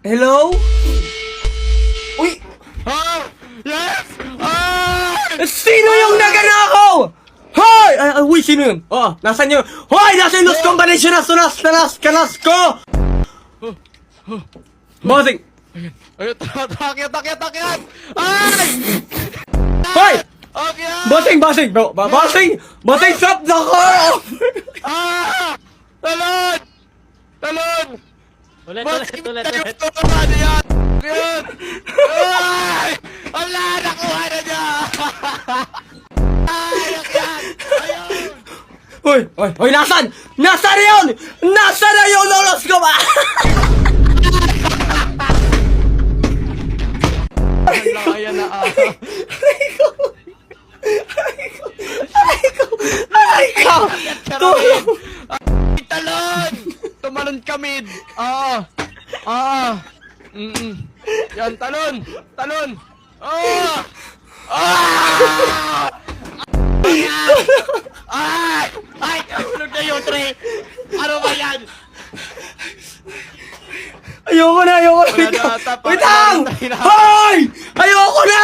Hello? Uy! Oh! Yes! Ah! Sino yung naganakaw? Hoy! Uy, sino yun? Oh, nasan yun? Hoy! Nasa yung Los Combination na kanas ko! Bossing! Ayun, takyat! Ay! Hoy! Akyat! Bossing! Bossing, stop the car! Ah! Talon! Ulit. Ano yan? Akyat! Ay! Wala! Nakuha na niya! Ay! Akyat! Ayun! Hoy, nasan? Nasaan na yun? Nasaan na yung Los Ayan na Ay, ikaw! Tulong! Talon! Tumalon kami! Yan, talon! Ay! Tulog na yun, Tre! Ano ba yan? Ayoko na! Wala na ata, Wait lang! parang Hoy! Ayoko na!